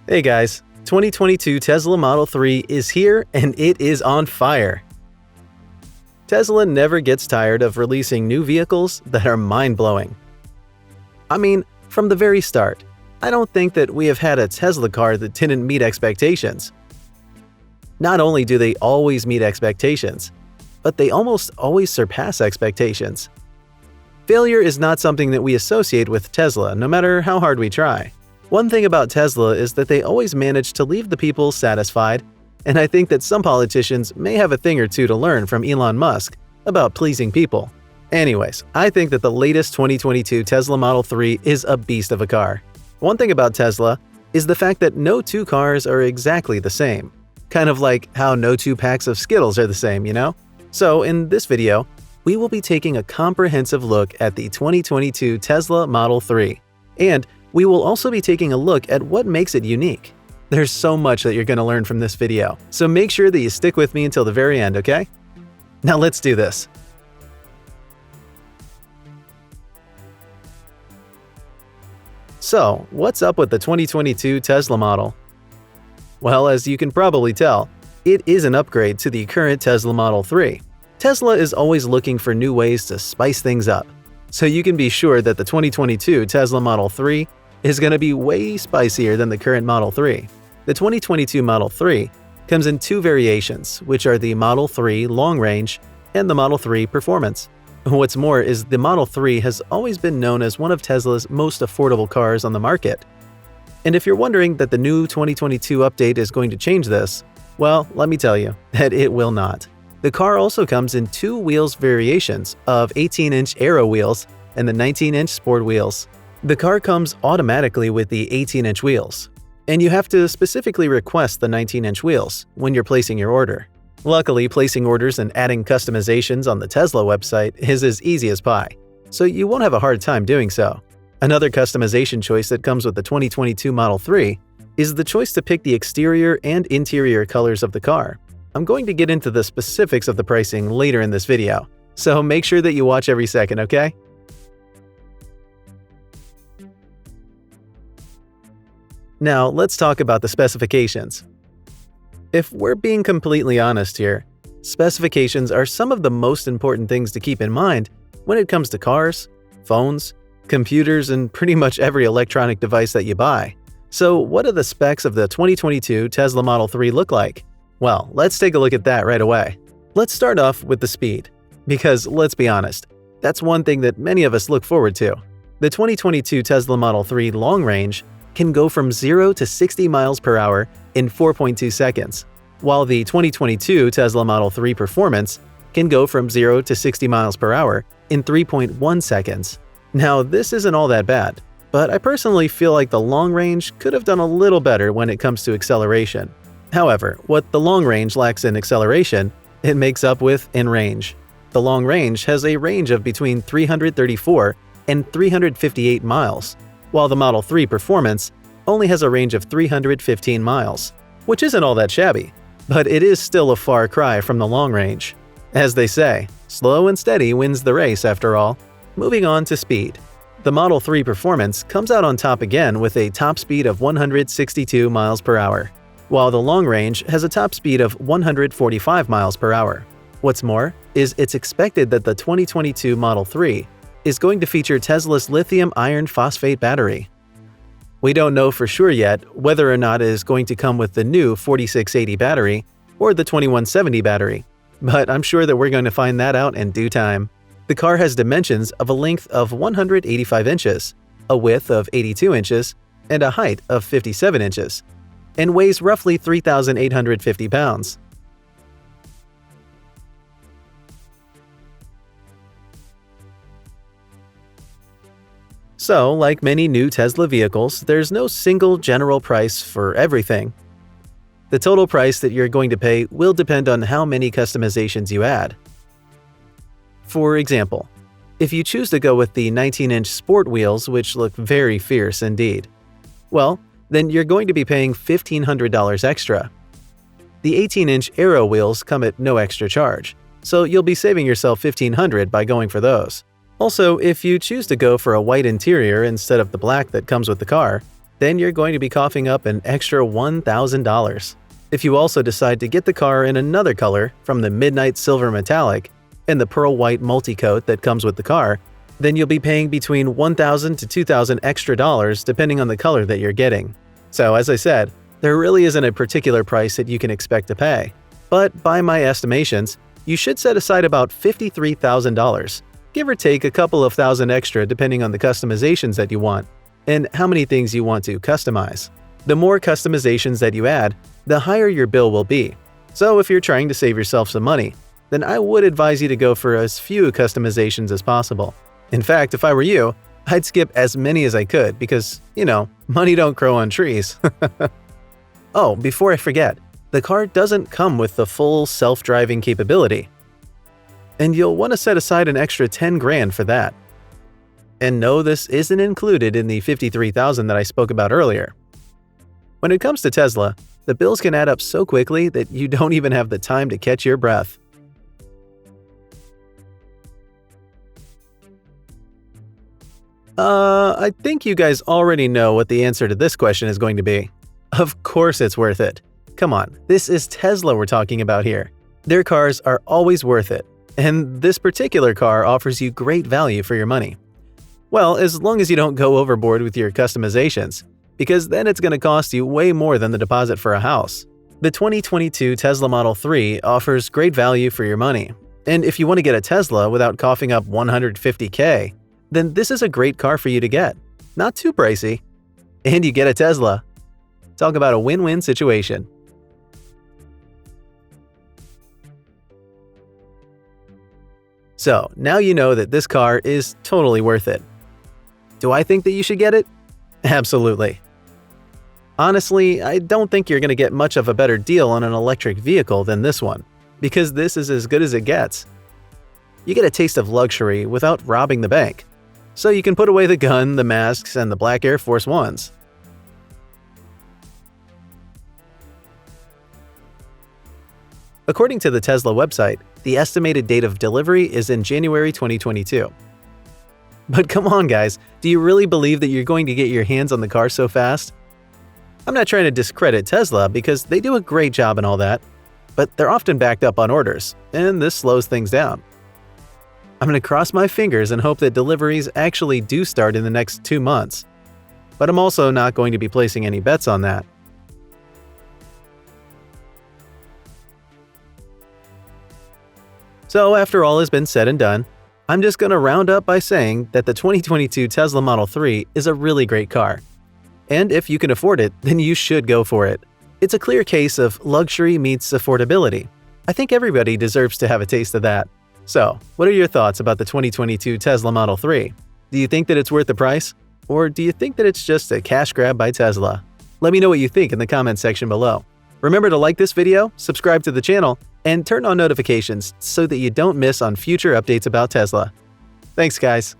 Hey guys, 2022 Tesla Model 3 is here and it is on fire. Tesla never gets tired of releasing new vehicles that are mind-blowing. I mean, from the very start, I don't think that we have had a Tesla car that didn't meet expectations. Not only do they always meet expectations, but they almost always surpass expectations. Failure is not something that we associate with Tesla, no matter how hard we try. One thing about Tesla is that they always manage to leave the people satisfied, and I think that some politicians may have a thing or two to learn from Elon Musk about pleasing people. Anyways, I think that the latest 2022 Tesla Model 3 is a beast of a car. One thing about Tesla is the fact that no two cars are exactly the same. Kind of like how no two packs of Skittles are the same, you know? So in this video, we will be taking a comprehensive look at the 2022 Tesla Model 3. And we will also be taking a look at what makes it unique. There's so much that you're going to learn from this video, so make sure that you stick with me until the very end, okay? Now let's do this. So, what's up with the 2022 Tesla model? Well, as you can probably tell, it is an upgrade to the current Tesla Model 3. Tesla is always looking for new ways to spice things up, so you can be sure that the 2022 Tesla Model 3 is going to be way spicier than the current Model 3. The 2022 Model 3 comes in two variations, which are the Model 3 Long Range and the Model 3 Performance. What's more is the Model 3 has always been known as one of Tesla's most affordable cars on the market. And if you're wondering that the new 2022 update is going to change this, well, let me tell you that it will not. The car also comes in two wheels variations of 18-inch Aero wheels and the 19-inch Sport wheels. The car comes automatically with the 18-inch wheels, and you have to specifically request the 19-inch wheels when you're placing your order. Luckily, placing orders and adding customizations on the Tesla website is as easy as pie, so you won't have a hard time doing so. Another customization choice that comes with the 2022 Model 3 is the choice to pick the exterior and interior colors of the car. I'm going to get into the specifics of the pricing later in this video, so make sure that you watch every second, okay? Now, let's talk about the specifications. If we're being completely honest here, specifications are some of the most important things to keep in mind when it comes to cars, phones, computers, and pretty much every electronic device that you buy. So, what do the specs of the 2022 Tesla Model 3 look like? Well, let's take a look at that right away. Let's start off with the speed, because let's be honest, that's one thing that many of us look forward to. The 2022 Tesla Model 3 Long Range can go from 0 to 60 miles per hour in 4.2 seconds, while the 2022 Tesla Model 3 Performance can go from 0 to 60 miles per hour in 3.1 seconds. Now, this isn't all that bad, but I personally feel like the Long Range could have done a little better when it comes to acceleration. However, what the Long Range lacks in acceleration, it makes up with in range. The Long Range has a range of between 334 and 358 miles, while the Model 3 Performance only has a range of 315 miles, which isn't all that shabby, but it is still a far cry from the Long Range. As they say, slow and steady wins the race after all. Moving on to speed. The Model 3 Performance comes out on top again with a top speed of 162 miles per hour, while the Long Range has a top speed of 145 miles per hour. What's more is it's expected that the 2022 Model 3 is going to feature Tesla's lithium iron phosphate battery. We don't know for sure yet whether or not it is going to come with the new 4680 battery or the 2170 battery, but I'm sure that we're going to find that out in due time. The car has dimensions of a length of 185 inches, a width of 82 inches, and a height of 57 inches, and weighs roughly 3,850 pounds. So, like many new Tesla vehicles, there's no single general price for everything. The total price that you're going to pay will depend on how many customizations you add. For example, if you choose to go with the 19-inch Sport wheels, which look very fierce indeed, well, then you're going to be paying $1,500 extra. The 18-inch Aero wheels come at no extra charge, so you'll be saving yourself $1,500 by going for those. Also, if you choose to go for a white interior instead of the black that comes with the car, then you're going to be coughing up an extra $1,000. If you also decide to get the car in another color from the midnight silver metallic and the pearl white multi-coat that comes with the car, then you'll be paying between $1,000 to $2,000 extra dollars depending on the color that you're getting. So as I said, there really isn't a particular price that you can expect to pay. But by my estimations, you should set aside about $53,000, give or take a couple of thousand extra depending on the customizations that you want and how many things you want to customize. The more customizations that you add, the higher your bill will be. So if you're trying to save yourself some money, then I would advise you to go for as few customizations as possible. In fact, if I were you, I'd skip as many as I could because, money don't grow on trees. Oh, before I forget, the car doesn't come with the full self-driving capability. And you'll want to set aside an extra $10,000 for that. And no, this isn't included in the $53,000 that I spoke about earlier. When it comes to Tesla, the bills can add up so quickly that you don't even have the time to catch your breath. I think you guys already know what the answer to this question is going to be. Of course it's worth it. Come on, this is Tesla we're talking about here. Their cars are always worth it, and this particular car offers you great value for your money. Well, as long as you don't go overboard with your customizations, because then it's going to cost you way more than the deposit for a house. The 2022 Tesla Model 3 offers great value for your money, and if you want to get a Tesla without coughing up $150K, then this is a great car for you to get. Not too pricey. And you get a Tesla. Talk about a win-win situation. So, now you know that this car is totally worth it. Do I think that you should get it? Absolutely. Honestly, I don't think you're going to get much of a better deal on an electric vehicle than this one, because this is as good as it gets. You get a taste of luxury without robbing the bank, so you can put away the gun, the masks, and the black Air Force Ones. According to the Tesla website, the estimated date of delivery is in January 2022. But come on guys, do you really believe that you're going to get your hands on the car so fast? I'm not trying to discredit Tesla because they do a great job and all that, but they're often backed up on orders, and this slows things down. I'm going to cross my fingers and hope that deliveries actually do start in the next 2 months, but I'm also not going to be placing any bets on that. So after all has been said and done, I'm just going to round up by saying that the 2022 Tesla Model 3 is a really great car. And if you can afford it, then you should go for it. It's a clear case of luxury meets affordability. I think everybody deserves to have a taste of that. So, what are your thoughts about the 2022 Tesla Model 3? Do you think that it's worth the price? Or do you think that it's just a cash grab by Tesla? Let me know what you think in the comment section below. Remember to like this video, subscribe to the channel, and turn on notifications so that you don't miss on future updates about Tesla. Thanks guys!